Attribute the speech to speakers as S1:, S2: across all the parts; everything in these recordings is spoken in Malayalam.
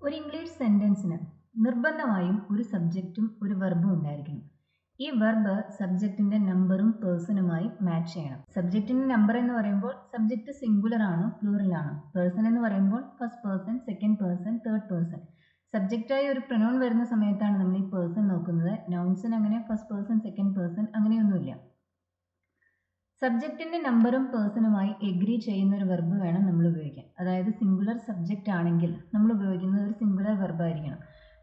S1: ഒരു ഇംഗ്ലീഷ് സെന്റൻസിന് നിർബന്ധമായും ഒരു സബ്ജക്റ്റും ഒരു വെർബും ഉണ്ടായിരിക്കണം. ഈ വെർബ് സബ്ജക്റ്റിന്റെ നമ്പറും പേഴ്സണുമായി മാച്ച് ചെയ്യണം. സബ്ജക്റ്റിന്റെ നമ്പർ എന്ന് പറയുമ്പോൾ സബ്ജക്റ്റ് സിംഗുലർ ആണോ പ്ലൂറൽ ആണോ, പേഴ്സൺ എന്ന് പറയുമ്പോൾ first person, second person, third person. സബ്ജക്റ്റായി ഒരു പ്രൊനൗൺ വരുന്ന സമയത്താണ് നമ്മൾ ഈ പേഴ്സൺ നോക്കുന്നത്. നൗൺസിന് അങ്ങനെ ഫസ്റ്റ് പേഴ്സൺ, സെക്കൻഡ് പേഴ്സൺ അങ്ങനെയൊന്നുമില്ല. സബ്ജക്റ്റിന്റെ നമ്പറും പേഴ്സണുമായി എഗ്രി ചെയ്യുന്ന ഒരു വെർബ് വേണം നമ്മൾ ഉപയോഗിക്കാൻ. അതായത് സിംഗുലർ സബ്ജക്റ്റ് ആണെങ്കിൽ നമ്മൾ ഉപയോഗിക്കുന്നത് ഒരു സിംഗുലർ വെർബായിരിക്കണം.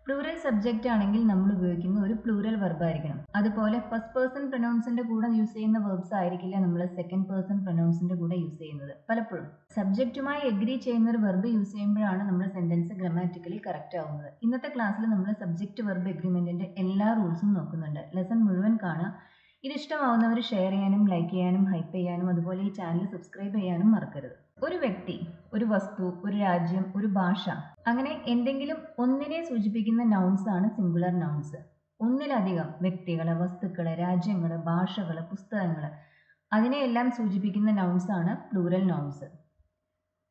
S1: പ്ലൂറൽ സബ്ജക്റ്റ് ആണെങ്കിൽ നമ്മൾ ഉപയോഗിക്കുന്ന ഒരു പ്ലൂറൽ വെർബായിരിക്കണം. അതുപോലെ ഫസ്റ്റ് പേഴ്സൺ പ്രൊനൗൺസിന്റെ കൂടെ യൂസ് ചെയ്യുന്ന വെർബ്സ് ആയിരിക്കില്ല നമ്മൾ സെക്കൻഡ് പേഴ്സൺ പ്രൊനൗൺസിന്റെ കൂടെ യൂസ് ചെയ്യുന്നത്. പലപ്പോഴും സബ്ജക്റ്റുമായി എഗ്രി ചെയ്യുന്ന ഒരു വെർബ് യൂസ് ചെയ്യുമ്പോഴാണ് നമ്മുടെ സെന്റൻസ് ഗ്രാമാറ്റിക്കലി കറക്റ്റ് ആവുന്നത്. ഇന്നത്തെ ക്ലാസ്സിൽ നമ്മൾ സബ്ജക്റ്റ് വെർബ് എഗ്രിമെന്റിന്റെ എല്ലാ റൂൾസും നോക്കുന്നുണ്ട്. ലെസൺ മുഴുവൻ കാണാം. ഇത് ഇഷ്ടമാവുന്നവർ ഷെയർ ചെയ്യാനും ലൈക്ക് ചെയ്യാനും ഹൈപ്പ് ചെയ്യാനും അതുപോലെ ഈ ചാനൽ സബ്സ്ക്രൈബ് ചെയ്യാനും മറക്കരുത്. ഒരു വ്യക്തി, ഒരു വസ്തു, ഒരു രാജ്യം, ഒരു ഭാഷ, അങ്ങനെ എന്തെങ്കിലും ഒന്നിനെ സൂചിപ്പിക്കുന്ന നൗൺസ് ആണ് സിംഗുലർ നൗൺസ്. ഒന്നിലധികം വ്യക്തികള്, വസ്തുക്കള്, രാജ്യങ്ങള്, ഭാഷകള്, പുസ്തകങ്ങള്, അതിനെയെല്ലാം സൂചിപ്പിക്കുന്ന നൗൺസ് ആണ് പ്ലൂറൽ നൗൺസ്.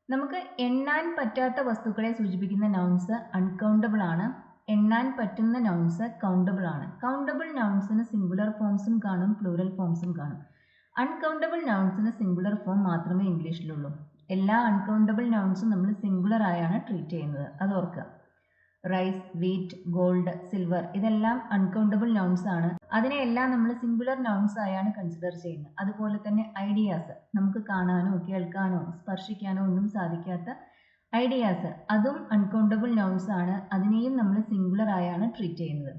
S1: നമുക്ക് എണ്ണാൻ പറ്റാത്ത വസ്തുക്കളെ സൂചിപ്പിക്കുന്ന നൗൺസ് അൺകൗണ്ടബിൾ ആണ്. എണ്ണാൻ പറ്റുന്ന നൗൺസ് കൗണ്ടബിൾ ആണ്. കൗണ്ടബിൾ നൗൺസിന് സിംഗുലർ ഫോംസും കാണും, പ്ലൂറൽ ഫോംസും കാണും. അൺകൗണ്ടബിൾ നൗൺസിന് സിംഗുലർ ഫോം മാത്രമേ ഇംഗ്ലീഷിലുള്ളൂ. എല്ലാ അൺകൗണ്ടബിൾ നൗൺസും നമ്മൾ സിംഗുലർ ആയാണ് ട്രീറ്റ് ചെയ്യുന്നത്, അത് ഓർക്കുക. റൈസ്, വീറ്റ്, ഗോൾഡ്, സിൽവർ ഇതെല്ലാം അൺകൗണ്ടബിൾ നൗൺസ് ആണ്. അതിനെയെല്ലാം നമ്മൾ സിംഗുലർ നൗൺസ് ആയാണ് കൺസിഡർ ചെയ്യുന്നത്. അതുപോലെ തന്നെ ഐഡിയാസ്, നമുക്ക് കാണാനോ കേൾക്കാനോ സ്പർശിക്കാനോ ഒന്നും സാധിക്കാത്ത ഐഡിയാസ്, അതും അൺകൗണ്ടബിൾ നൗൺസ് ആണ്. അതിനെയും നമ്മൾ സിംഗുലർ ആയാണ് ട്രീറ്റ് ചെയ്യുന്നത്.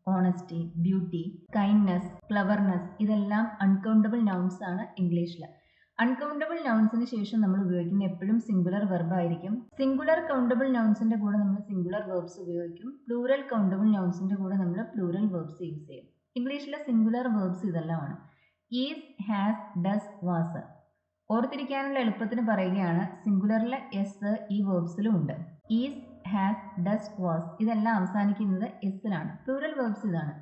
S1: ഓണസ്റ്റി, ബ്യൂട്ടി, കൈൻഡ്നെസ്, ക്ലവർനെസ് ഇതെല്ലാം അൺകൗണ്ടബിൾ നൗൺസ് ആണ് ഇംഗ്ലീഷിൽ. അൺകൗണ്ടബിൾ നൗൺസിന് ശേഷം നമ്മൾ ഉപയോഗിക്കുന്ന എപ്പോഴും സിംഗുലർ വെർബ് ആയിരിക്കും. സിംഗുലർ കൗണ്ടബിൾ നൗൺസിന്റെ കൂടെ നമ്മൾ സിംഗുലർ വെർബ്സ് ഉപയോഗിക്കും. പ്ലൂറൽ കൗണ്ടബിൾ നൗൺസിന്റെ കൂടെ നമ്മൾ പ്ലൂറൽ വെർബ്സ് യൂസ് ചെയ്യും. ഇംഗ്ലീഷിലെ സിംഗുലർ വെർബ്സ് ഇതെല്ലാമാണ്. Is, has, does, was. ഓർത്തിരിക്കാനുള്ള എളുപ്പത്തിന് പറയുകയാണ്, സിംഗുലറിലെ എസ് ഈ വെർബ്സിലും ഉണ്ട്. ഈസ്, ഹാസ്, ഡസ്, വാസ് ഇതെല്ലാം അവസാനിക്കുന്നത് എസ്സിലാണ്. പ്ലൂറൽ വെർബ്സ് ഇതാണ്: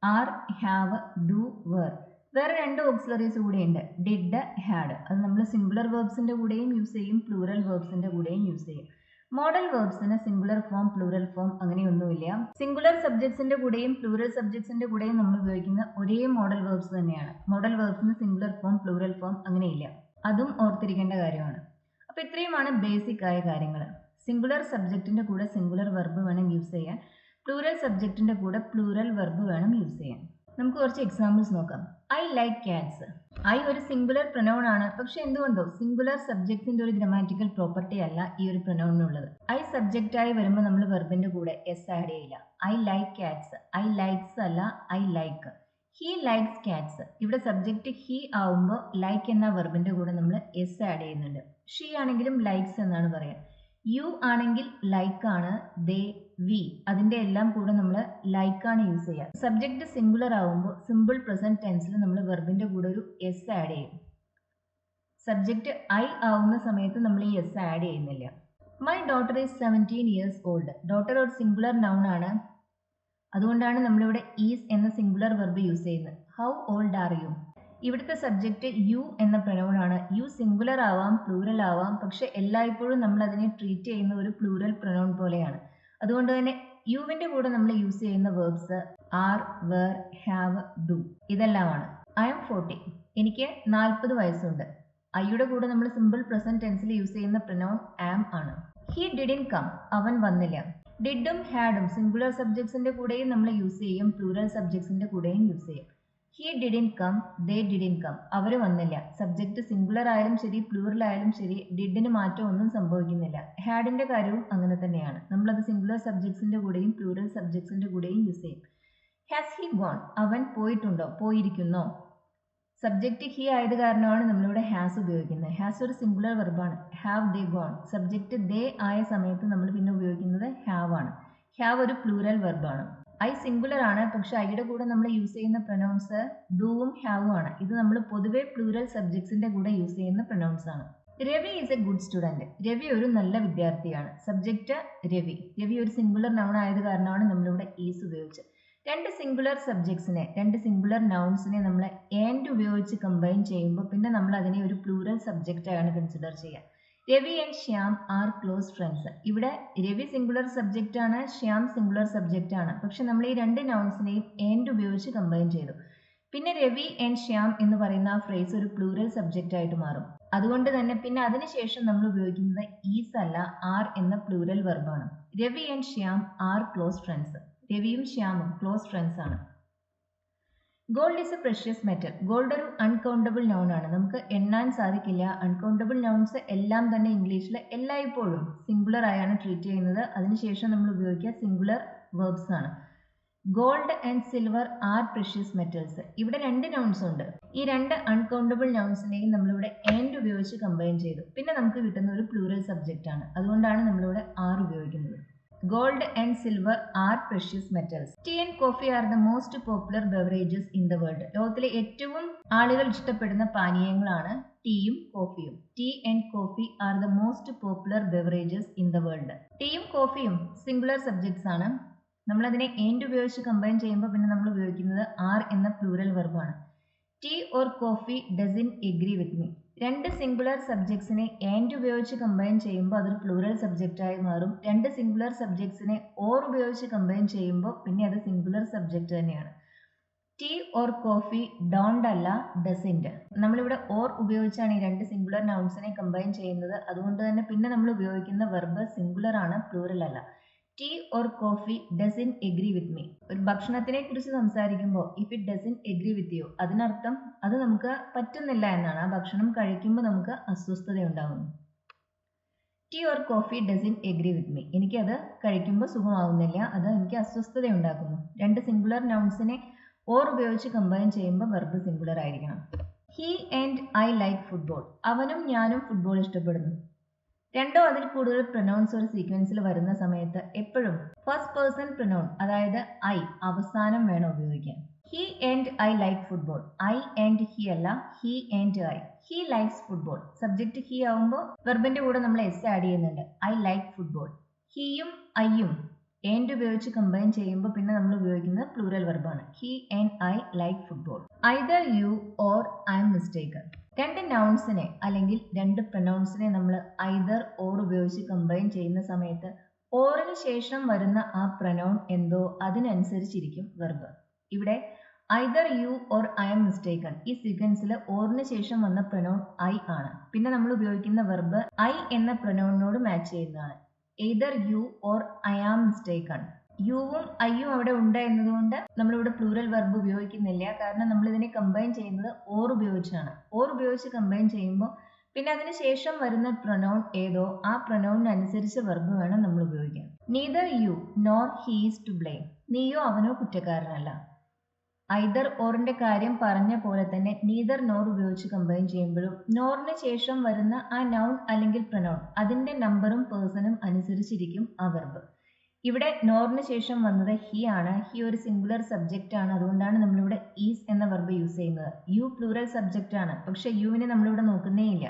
S1: ആർ, ഹാവ്, ഡു, വേർ. വേറെ രണ്ട് ഓക്സിലറീസ് കൂടെയുണ്ട്, ഡിഡ്, ഹാഡ്. അത് നമ്മൾ സിംഗുലർ വെർബ്സിന്റെ കൂടെയും യൂസ് ചെയ്യും, പ്ലൂറൽ വെർബ്സിന്റെ കൂടെയും യൂസ് ചെയ്യും. മോഡൽ വെർബ്സിന് സിംഗുലർ ഫോം, പ്ലൂറൽ ഫോം അങ്ങനെയൊന്നുമില്ല. സിംഗുലർ സബ്ജക്ട്സിന്റെ കൂടെയും പ്ലൂറൽ സബ്ജക്ട്സിന്റെ കൂടെയും നമ്മൾ ഉപയോഗിക്കുന്ന ഒരേ മോഡൽ വെർബ്സ് തന്നെയാണ്. മോഡൽ വെർബ്സിന് സിംഗുലർ ഫോം, പ്ലൂറൽ ഫോം അങ്ങനെയില്ല. അതും ഓർത്തിരിക്കേണ്ട കാര്യമാണ്. അപ്പോൾ ഇത്രയുമാണ് ബേസിക് ആയ കാര്യങ്ങൾ. സിംഗുലർ സബ്ജക്റ്റിന്റെ കൂടെ സിംഗുലർ വെർബ് വേണം യൂസ് ചെയ്യാൻ. പ്ലൂറൽ സബ്ജക്റ്റിന്റെ കൂടെ പ്ലൂറൽ വെർബ് വേണം യൂസ് ചെയ്യാൻ. നമുക്ക് കുറച്ച് എക്സാമ്പിൾസ് നോക്കാം. I like cats. ഐ ഒരു സിംഗുലർ പ്രൊനൗൺ ആണ്. പക്ഷെ എന്തുകൊണ്ടോ സിംഗുലർ സബ്ജക്റ്റിന്റെ ഒരു ഗ്രാമാറ്റിക്കൽ പ്രോപ്പർട്ടി അല്ല ഈ ഒരു പ്രൊനൗണിനുള്ളത്. ഐ സബ്ജക്റ്റായി വരുമ്പോൾ നമ്മൾ വെർബിന്റെ കൂടെ എസ് ആഡ് ചെയ്യില്ല. I like cats, I likes അല്ല, I like. He likes cats. ഇവിടെ സബ്ജക്റ്റ് ഹി ആവുമ്പോൾ ലൈക്ക് എന്ന വെർബിന്റെ കൂടെ നമ്മൾ എസ് ആഡ് ചെയ്യുന്നുണ്ട്. ഷീ ആണെങ്കിലും ലൈക്സ് എന്നാണ് പറയുക. യു ആണെങ്കിൽ ലൈക്ക് ആണ്. ദേ, വി അതിന്റെ എല്ലാം കൂടെ നമ്മൾ ലൈക്ക് ആണ് യൂസ് ചെയ്യുക. സബ്ജക്റ്റ് സിംഗുലർ ആവുമ്പോൾ സിമ്പിൾ പ്രസന്റ് ടെൻസിൽ നമ്മൾ വെർബിന്റെ കൂടെ ഒരു എസ് ആഡ് ചെയ്യും. സബ്ജക്റ്റ് ഐ ആവുന്ന സമയത്ത് നമ്മൾ ഈ എസ് ആഡ് ചെയ്യുന്നില്ല. My daughter is 17 years old. Daughter ഒരു സിംഗുലർ നൗൺ ആണ്. അതുകൊണ്ടാണ് നമ്മളിവിടെ ഈസ് എന്ന സിംഗുലർ വെർബ് യൂസ് ചെയ്യുന്നത്. How old are you? ഇവിടുത്തെ സബ്ജക്റ്റ് യു എന്ന പ്രൊനൗൺ ആണ്. യു സിംഗുലർ ആവാം, പ്ലൂറൽ ആവാം, പക്ഷെ എല്ലായ്പ്പോഴും നമ്മൾ അതിനെ ട്രീറ്റ് ചെയ്യുന്ന ഒരു പ്ലൂറൽ പ്രൊനൗൺ പോലെയാണ്. അതുകൊണ്ട് തന്നെ യുവിന്റെ കൂടെ നമ്മൾ യൂസ് ചെയ്യുന്ന verbs are, were, have, do ഇതെല്ലാമാണ്. I am 40. എനിക്ക് 40 വയസ്സുണ്ട്. ഐയുടെ കൂടെ നമ്മൾ സിമ്പിൾ പ്രസന്റ് ടെൻസിൽ യൂസ് ചെയ്യുന്ന പ്രൊനൗൺ ആം ആണ്. He didn't come. അവൻ വന്നില്ല. ഡിഡും ഹാഡും സിംഗുലർ സബ്ജക്ട്സിന്റെ കൂടെയും നമ്മൾ യൂസ് ചെയ്യും, പ്ലൂറൽ സബ്ജക്ട്സിന്റെ കൂടെയും യൂസ് ചെയ്യും. He didn't come, they didn't come. അവർ വന്നില്ല. സബ്ജക്ട് സിംഗുലർ ആയാലും ശരി പ്ലൂറൽ ആയാലും ശരി ഡിഡിന് മാറ്റം ഒന്നും സംഭവിക്കുന്നില്ല. ഹാഡിന്റെ കാര്യവും അങ്ങനെ തന്നെയാണ്. നമ്മളത് സിംഗുലർ സബ്ജക്ട്സിന്റെ കൂടെയും പ്ലൂറൽ സബ്ജക്ട്സിന്റെ കൂടെയും യൂസ് ചെയ്യും. Has he gone. അവൻ പോയിട്ടുണ്ടോ, പോയിരിക്കുന്നോ. സബ്ജക്റ്റ് ഹി ആയത് കാരണമാണ് നമ്മളിവിടെ ഹാസ് ഉപയോഗിക്കുന്നത്. ഹാസ് ഒരു സിംഗുലർ വെർബാണ്. Have they gone. Subject they ആയ സമയത്ത് നമ്മൾ പിന്നെ ഉപയോഗിക്കുന്നത് ഹാവ് ആണ്. ഹാവ് ഒരു പ്ലൂറൽ വെർബാണ്. ഐ സിംഗുലർ ആണ്, പക്ഷെ ഐയുടെ കൂടെ നമ്മൾ യൂസ് ചെയ്യുന്ന പ്രൊനൗൺസ് ഡൂവും ഹാവും ആണ്. ഇത് നമ്മൾ പൊതുവെ പ്ലൂറൽ സബ്ജക്ട്സിന്റെ കൂടെ യൂസ് ചെയ്യുന്ന പ്രൊനൗൺസ് ആണ്. Ravi is A good student. Ravi ഒരു നല്ല വിദ്യാർത്ഥിയാണ്. സബ്ജക്റ്റ് രവി. രവി ഒരു സിംഗുലർ നൗൺ ആയത് കാരണമാണ് നമ്മളിവിടെ ഈസ് ഉപയോഗിച്ചത്. രണ്ട് സിംഗുലർ സബ്ജക്ട്സിനെ, രണ്ട് സിംഗുലർ നൗൺസിനെ നമ്മൾ ആൻഡ് ഉപയോഗിച്ച് കമ്പൈൻ ചെയ്യുമ്പോൾ പിന്നെ നമ്മൾ അതിനെ ഒരു പ്ലൂറൽ സബ്ജക്റ്റ് ആണ് കൺസിഡർ ചെയ്യുക. Ravi and Shyam are close friends. ഇവിടെ രവി സിംഗുലർ സബ്ജക്റ്റ് ആണ്, ശ്യാം സിംഗുലർ സബ്ജക്റ്റ് ആണ്. പക്ഷെ നമ്മൾ ഈ രണ്ട് നൗൺസിനെയും ആൻഡ് ഉപയോഗിച്ച് കമ്പൈൻ ചെയ്തു. പിന്നെ രവി ആൻഡ് ശ്യാം എന്ന് പറയുന്ന ആ ഫ്രേസ് ഒരു പ്ലൂറൽ സബ്ജക്റ്റ് ആയിട്ട് മാറും. അതുകൊണ്ട് തന്നെ പിന്നെ അതിനുശേഷം നമ്മൾ ഉപയോഗിക്കുന്നത് ഈസ് അല്ല, ആർ എന്ന പ്ലൂറൽ വെർബാണ്. Ravi and Shyam are close friends. രവിയും ശ്യാമും ക്ലോസ് ഫ്രണ്ട്സ് ആണ്. Gold is a precious metal. Gold ഒരു അൺകൗണ്ടബിൾ നൗൺ ആണ്, നമുക്ക് എണ്ണാൻ സാധിക്കില്ല. അൺകൗണ്ടബിൾ നൗൺസ് എല്ലാം തന്നെ ഇംഗ്ലീഷിൽ എല്ലായ്പ്പോഴും സിംഗുലർ ആയാണ് ട്രീറ്റ് ചെയ്യുന്നത്. അതിനുശേഷം നമ്മൾ ഉപയോഗിക്കുക സിംഗുലർ വെർബ്സ് ആണ്. Gold and silver R precious metals. ഇവിടെ രണ്ട് നൗൺസ് ഉണ്ട്. ഈ രണ്ട് അൺകൗണ്ടബിൾ നൗൺസിനെയും നമ്മളിവിടെ ആൻഡ് ഉപയോഗിച്ച് കമ്പൈൻ ചെയ്തു. പിന്നെ നമുക്ക് കിട്ടുന്ന ഒരു പ്ലൂറൽ സബ്ജക്റ്റ് ആണ്, അതുകൊണ്ടാണ് നമ്മളിവിടെ ആർ ഉപയോഗിക്കുന്നത്. Gold and silver are precious metals. Tea and coffee are the most popular beverages in the world. ലോകത്തിലെ ഏറ്റവും ആളുകൾ ഇഷ്ടപ്പെടുന്ന പാനീയങ്ങളാണ് ടീയും കോഫിയും. Tea and coffee are the most popular beverages in the world. ടീയും കോഫിയും സിംഗുലർ സബ്ജക്ട്സ് ആണ്. നമ്മളതിനെ ആൻഡ് ഉപയോഗിച്ച് കമ്പൈൻ ചെയ്യുമ്പോൾ പിന്നെ നമ്മൾ ഉപയോഗിക്കുന്നത് ആർ എന്ന പ്ലൂറൽ വെർബാണ്. Tea or coffee doesn't agree with me. രണ്ട് സിംഗുലർ സബ്ജക്ട്സിനെ ആൻഡ് ഉപയോഗിച്ച് കമ്പൈൻ ചെയ്യുമ്പോൾ അതൊരു പ്ലൂറൽ സബ്ജക്റ്റായി മാറും. രണ്ട് സിംഗുലർ സബ്ജക്ട്സിനെ ഓർ ഉപയോഗിച്ച് കമ്പൈൻ ചെയ്യുമ്പോൾ പിന്നെ അത് സിംഗുലർ സബ്ജക്റ്റ് തന്നെയാണ്. ടീ ഓർ കോഫി ഡോണ്ട് അല്ല, ഡസൻറ്റ്. നമ്മളിവിടെ ഓർ ഉപയോഗിച്ചാണ് ഈ രണ്ട് സിംഗുലർ നൗൺസിനെ കമ്പൈൻ ചെയ്യുന്നത്. അതുകൊണ്ട് തന്നെ പിന്നെ നമ്മൾ ഉപയോഗിക്കുന്ന വെർബ് സിംഗുലർ ആണ്, പ്ലൂറൽ അല്ല. Tea or coffee doesn't agree with me. ഒരു ഭക്ഷണത്തിനെ കുറിച്ച് സംസാരിക്കുമ്പോൾ if it doesn't agree with you, അതിനർത്ഥം അത് നമുക്ക് പറ്റുന്നില്ല എന്നാണ്. ആ ഭക്ഷണം കഴിക്കുമ്പോൾ നമുക്ക് അസ്വസ്ഥത ഉണ്ടാകുന്നു. Tea or coffee doesn't agree with me. എനിക്കത് കഴിക്കുമ്പോൾ സുഖമാവുന്നില്ല, അത് എനിക്ക് അസ്വസ്ഥത ഉണ്ടാക്കുന്നു. രണ്ട് സിംഗുലർ നൗൺസിനെ ഓർ ഉപയോഗിച്ച് കമ്പൈൻ ചെയ്യുമ്പോൾ വെർബ് സിംഗുലർ ആയിരിക്കണം. He and I like football. അവനും ഞാനും ഫുട്ബോൾ ഇഷ്ടപ്പെടുന്നു. രണ്ടോ അതിൽ കൂടുതൽ പ്രൊനൗൺസ് ഒരു സീക്വൻസിൽ വരുന്ന സമയത്ത് എപ്പോഴും ഫസ്റ്റ് പേഴ്സൺ പ്രൊനൗൺ, അതായത് ഐ അവസാനം വേണം ഉപയോഗിക്കാൻ. He and I like football. I and he അല്ല, he and I. He likes football. Subject he ആവുമ്പോൾ വെർബിന്റെ കൂടെ നമ്മൾ എസ് ആഡ് ചെയ്യുന്നുണ്ട്. I like football. ഹിയും ഐയും ആൻഡ് ഉപയോഗിച്ച് കമ്പൈൻ ചെയ്യുമ്പോൾ പിന്നെ നമ്മൾ ഉപയോഗിക്കുന്നത് പ്ലൂറൽ വെർബാണ്. He and I like football. Either you or I am mistaken. രണ്ട് നൗൺസിനെ അല്ലെങ്കിൽ രണ്ട് പ്രൊനൗൺസിനെ നമ്മൾ ഐദർ ഓർ ഉപയോഗിച്ച് കമ്പൈൻ ചെയ്യുന്ന സമയത്ത് ഓറിന് ശേഷം വരുന്ന ആ പ്രൊനൗൺ എന്തോ അതിനനുസരിച്ചിരിക്കും വെർബ്. ഇവിടെ either you or I am mistaken ഈ സീക്വൻസിൽ ഓറിന് ശേഷം വന്ന പ്രൊനൗൺ ഐ ആണ്. പിന്നെ നമ്മൾ ഉപയോഗിക്കുന്ന വെർബ് ഐ എന്ന പ്രൊനൗണിനോട് മാച്ച് ചെയ്യുന്നതാണ്. Either you or I am mistaken. യുവും ഐയും അവിടെ ഉണ്ട് എന്നതുകൊണ്ട് നമ്മളിവിടെ പ്ലൂറൽ വെർബ് ഉപയോഗിക്കുന്നില്ല. കാരണം നമ്മൾ ഇതിനെ കമ്പൈൻ ചെയ്യുന്നത് ഓർ ഉപയോഗിച്ചാണ്. ഓർ ഉപയോഗിച്ച് കമ്പൈൻ ചെയ്യുമ്പോൾ പിന്നെ അതിന് ശേഷം വരുന്ന പ്രൊനൗൺ ഏതോ ആ പ്രൊനൗണിനനുസരിച്ച് വെർബ് വേണം നമ്മൾ ഉപയോഗിക്കാൻ. Neither you nor he is to blame. നീയോ അവനോ കുറ്റക്കാരനല്ല. ഐദർ ഓറിന്റെ കാര്യം പറഞ്ഞ പോലെ തന്നെ നീദർ നോർ ഉപയോഗിച്ച് കമ്പൈൻ ചെയ്യുമ്പോഴും നോറിന് ശേഷം വരുന്ന ആ നൗൺ അല്ലെങ്കിൽ പ്രൊനൗൺ അതിന്റെ നമ്പറും പേഴ്സണും അനുസരിച്ചിരിക്കും ആ വെർബ്. ഇവിടെ നോറിന് ശേഷം വന്നത് ഹി ആണ്. ഹി ഒരു സിംഗുലർ സബ്ജക്റ്റ് ആണ്, അതുകൊണ്ടാണ് നമ്മളിവിടെ ഈസ് എന്ന വെർബ് യൂസ് ചെയ്യുന്നത്. യു പ്ലൂറൽ സബ്ജക്റ്റ് ആണ്, പക്ഷെ യുവിനെ നമ്മളിവിടെ നോക്കുന്നേ ഇല്ല.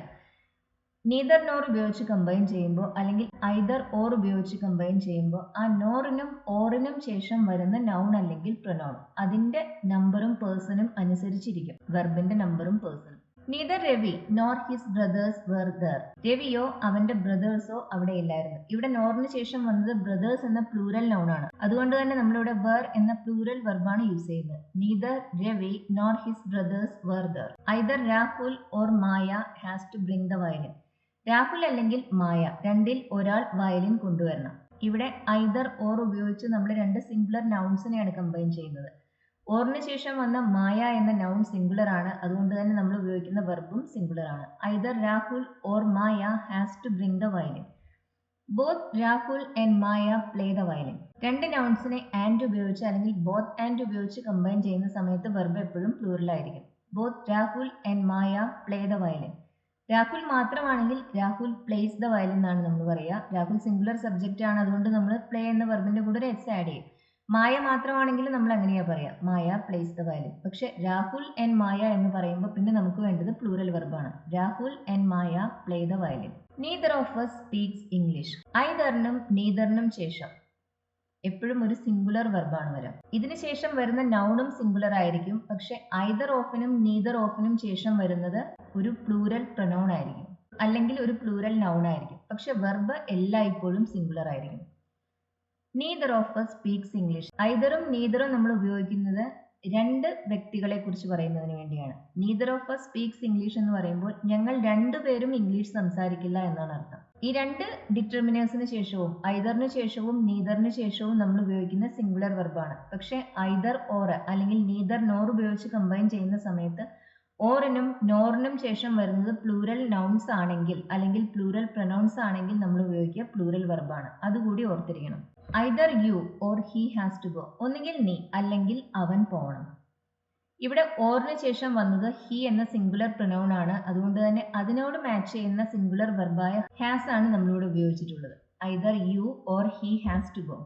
S1: നീദർ നോർ ഉപയോഗിച്ച് കമ്പൈൻ ചെയ്യുമ്പോൾ അല്ലെങ്കിൽ ഐദർ ഓർ ഉപയോഗിച്ച് കമ്പൈൻ ചെയ്യുമ്പോൾ ആ നോറിനും ഓറിനും ശേഷം വരുന്ന നൗൺ അല്ലെങ്കിൽ പ്രൊനൗൺ അതിന്റെ നമ്പറും പേഴ്സണും അനുസരിച്ചിരിക്കും വെർബിന്റെ നമ്പറും പേഴ്സണും. Neither Ravi nor his brothers were there. രവിയോ അവന്റെ ബ്രദേഴ്സോ അവിടെ ഇല്ലായിരുന്നു. ഇവിടെ നോറിന് ശേഷം വന്നത് ബ്രദേഴ്സ് എന്ന പ്ലൂറൽ നൗൺ ആണ്. അതുകൊണ്ട് തന്നെ നമ്മളിവിടെ വെർ എന്ന പ്ലൂറൽ വെർബാണ് യൂസ് ചെയ്യുന്നത്. Neither Ravi nor his brothers were there. Either Rahul or Maya has to bring the violin. Rahul അല്ലെങ്കിൽ മായ രണ്ടിൽ ഒരാൾ വയലിൻ കൊണ്ടുവരണം. ഇവിടെ ഐദർ ഓർ ഉപയോഗിച്ച് നമ്മൾ രണ്ട് സിംഗുലർ നൗൺസിനെയാണ് കമ്പൈൻ ചെയ്യുന്നത്. ഓറിന് ശേഷം വന്ന മായ എന്ന നൗൺ സിംഗുലർ ആണ്, അതുകൊണ്ട് തന്നെ നമ്മൾ ഉപയോഗിക്കുന്ന വെർബും സിംഗുലർ ആണ്. Either Rahul or Maya has to bring the violin. Both Rahul and Maya play the violin. രണ്ട് നൗൺസിനെ ആൻഡ് ഉപയോഗിച്ച് അല്ലെങ്കിൽ ബോത്ത് ആൻഡ് ഉപയോഗിച്ച് കമ്പൈൻ ചെയ്യുന്ന സമയത്ത് വെർബ് എപ്പോഴും പ്ലൂറൽ ആയിരിക്കും. Both Rahul and Maya play the violin. Rahul മാത്രമാണെങ്കിൽ രാഹുൽ പ്ലേസ് ദ വയലിൻ എന്നാണ് നമ്മൾ പറയുക. രാഹുൽ സിംഗുലർ സബ്ജക്റ്റ് ആണ്, അതുകൊണ്ട് നമ്മൾ പ്ലേ എന്ന വെർബിന്റെ കൂടെ ഒരു എസ് ആഡ് ചെയ്യും. മായ മാത്രമാണെങ്കിൽ നമ്മൾ അങ്ങനെയാ പറയാ, മായ പ്ലേസ് ദ വയലിൻ. പക്ഷെ രാഹുൽ ആൻഡ് മായ എന്ന് പറയുമ്പോൾ പിന്നെ നമുക്ക് വേണ്ടത് പ്ലൂറൽ വെർബാണ്. Rahul and Maya play the violin. Neither of us speaks English. ഐദറിനും നീദറിനും ശേഷം എപ്പോഴും ഒരു സിംഗുലർ വെർബാണ് വരാം. ഇതിന് ശേഷം വരുന്ന നൗണും സിംഗുലർ ആയിരിക്കും, പക്ഷെ ഐദർ ഓഫിനും നീദർ ഓഫിനും ശേഷം വരുന്നത് ഒരു പ്ലൂറൽ പ്രൊനൗൺ ആയിരിക്കും. അല്ലെങ്കിൽ ഒരു പ്ലൂറൽ നൗൺ ആയിരിക്കും. പക്ഷെ വെർബ് എല്ലായ്പ്പോഴും സിംഗുലർ ആയിരിക്കും. Neither of us speaks English. ഐദറും നീദറും നമ്മൾ ഉപയോഗിക്കുന്നത് രണ്ട് വ്യക്തികളെ കുറിച്ച് പറയുന്നതിന് വേണ്ടിയാണ്. Neither of us speaks English എന്ന് പറയുമ്പോൾ ഞങ്ങൾ രണ്ടുപേരും ഇംഗ്ലീഷ് സംസാരിക്കില്ല എന്നാണ് അർത്ഥം. ഈ രണ്ട് ഡിറ്റർമിനേഴ്സിന് ശേഷവും ഐദറിന് ശേഷവും നീദറിന് ശേഷവും നമ്മൾ ഉപയോഗിക്കുന്ന സിംഗുലർ വെർബാണ്. പക്ഷെ ഐദർ ഓർ അല്ലെങ്കിൽ നീദർ നോർ ഉപയോഗിച്ച് കമ്പൈൻ ചെയ്യുന്ന സമയത്ത് ഓറിനും നോറിനും ശേഷം വരുന്നത് പ്ലൂറൽ നൗൺസ് ആണെങ്കിൽ അല്ലെങ്കിൽ പ്ലൂറൽ പ്രൊനൗൺസ് ആണെങ്കിൽ നമ്മൾ ഉപയോഗിക്കുക പ്ലൂറൽ വെർബാണ്. അതുകൂടി ഓർത്തിരിക്കണം. Either you or he has to go. ഒന്നുകിൽ നീ അല്ലെങ്കിൽ അവൻ പോകണം. ഇവിടെ ഓറിന് ശേഷം വന്നത് ഹി എന്ന സിംഗുലർ പ്രൊനൗൺ ആണ്. അതുകൊണ്ട് തന്നെ അതിനോട് മാച്ച് ചെയ്യുന്ന സിംഗുലർ വെർബായ ഹാസ് ആണ് നമ്മളിവിടെ ഉപയോഗിച്ചിട്ടുള്ളത്. Either you or he has to go.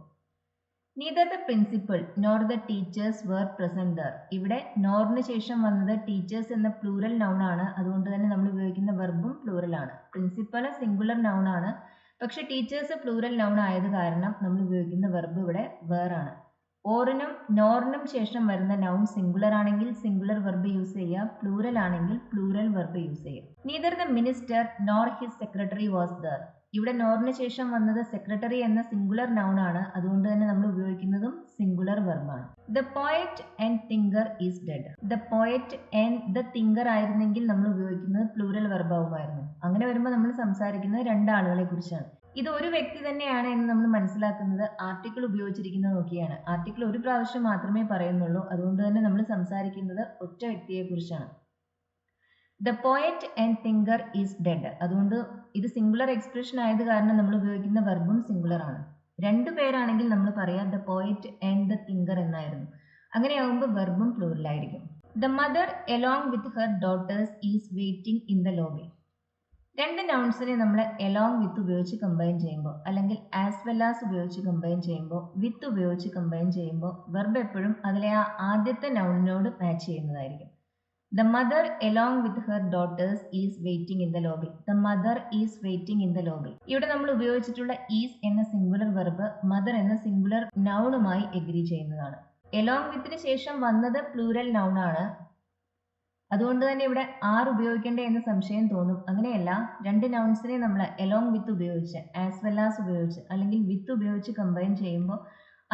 S1: Neither the principal nor the teachers were present there. ഇവിടെ നോറിന് ശേഷം വന്നത് ടീച്ചേഴ്സ് എന്ന പ്ലൂറൽ നൗൺ ആണ്. അതുകൊണ്ട് തന്നെ നമ്മൾ ഉപയോഗിക്കുന്ന വെർബും പ്ലൂറൽ ആണ്. പ്രിൻസിപ്പൽ സിംഗുലർ നൗൺ ആണ്. പക്ഷെ ടീച്ചേഴ്സ് പ്ലൂറൽ നൗൺ ആയത് കാരണം നമ്മൾ ഉപയോഗിക്കുന്ന വെർബ് ഇവിടെ വേർ ആണ്. ഓറിനും നോറിനും ശേഷം വരുന്ന നൗൺ സിംഗുലർ ആണെങ്കിൽ സിംഗുലർ വെർബ് യൂസ് ചെയ്യുക, പ്ലൂറൽ ആണെങ്കിൽ പ്ലൂറൽ വെർബ് യൂസ് ചെയ്യുക. Neither the minister nor his secretary was there. ഇവിടെ നോറിന് ശേഷം വന്നത് സെക്രട്ടറി എന്ന സിംഗുലർ നൗൺ ആണ്. അതുകൊണ്ട് തന്നെ നമ്മൾ ഉപയോഗിക്കുന്നതും സിംഗുലർ വെർബാണ്. The poet and thinker is dead. The poet and the thinker ആയിരുന്നെങ്കിൽ നമ്മൾ ഉപയോഗിക്കുന്നത് പ്ലൂറൽ വെർബാവുമായിരുന്നു. അങ്ങനെ വരുമ്പോൾ നമ്മൾ സംസാരിക്കുന്നത് രണ്ടാളുകളെ കുറിച്ചാണ്. ഇത് ഒരു വ്യക്തി തന്നെയാണ് എന്ന് നമ്മൾ മനസ്സിലാക്കുന്നത് ആർട്ടിക്കിൾ ഉപയോഗിച്ചിരിക്കുന്നത് നോക്കിയാണ്. ആർട്ടിക്കിൾ ഒരു പ്രാവശ്യം മാത്രമേ പറയുന്നുള്ളൂ. അതുകൊണ്ട് തന്നെ നമ്മൾ സംസാരിക്കുന്നത് ഒറ്റ വ്യക്തിയെ കുറിച്ചാണ്. The poet and thinker is dead. അതുകൊണ്ട് ഇത് സിംഗുലർ എക്സ്പ്രഷൻ ആയത് കാരണം നമ്മൾ ഉപയോഗിക്കുന്ന വെർബും സിംഗുലർ ആണ്. രണ്ടു പേരാണെങ്കിൽ നമ്മൾ പറയാം the poet and the thinker എന്നായിരുന്നു. അങ്ങനെയാകുമ്പോൾ വെർബും പ്ലൂറൽ ആയിരിക്കും. The mother along with her daughters is waiting in the lobby. രണ്ട് നൗൺസിനെ നമ്മൾ എലോങ് വിത്ത് ഉപയോഗിച്ച് കമ്പൈൻ ചെയ്യുമ്പോൾ അല്ലെങ്കിൽ ആസ് വെൽ ആസ് ഉപയോഗിച്ച് കമ്പൈൻ ചെയ്യുമ്പോൾ വിത്ത് ഉപയോഗിച്ച് കമ്പൈൻ ചെയ്യുമ്പോൾ വെർബ് എപ്പോഴും അതിലെ ആ ആദ്യത്തെ നൗണിനോട് മാച്ച് ചെയ്യുന്നതായിരിക്കും. The mother along with her daughters is waiting in the lobby. The mother is waiting in the lobby. ഇവിടെ നമ്മൾ ഉപയോഗിച്ചിട്ടുള്ള ഈസ് എന്ന സിംഗുലർ വെർബ് മദർ എന്ന സിംഗുലർ നൗണുമായി എഗ്രി ചെയ്യുന്നതാണ്. എലോങ് വിത്തിന് ശേഷം വന്നത് പ്ലൂറൽ നൗൺ ആണ്. അതുകൊണ്ട് തന്നെ ഇവിടെ ആർ ഉപയോഗിക്കേണ്ടേ എന്ന് സംശയം തോന്നും. അങ്ങനെയല്ല, രണ്ട് നൗൺസിനെ നമ്മൾ എലോങ് വിത്ത് ഉപയോഗിച്ച് ആസ് വെൽ ആസ് ഉപയോഗിച്ച് അല്ലെങ്കിൽ വിത്ത് ഉപയോഗിച്ച് കമ്പൈൻ ചെയ്യുമ്പോൾ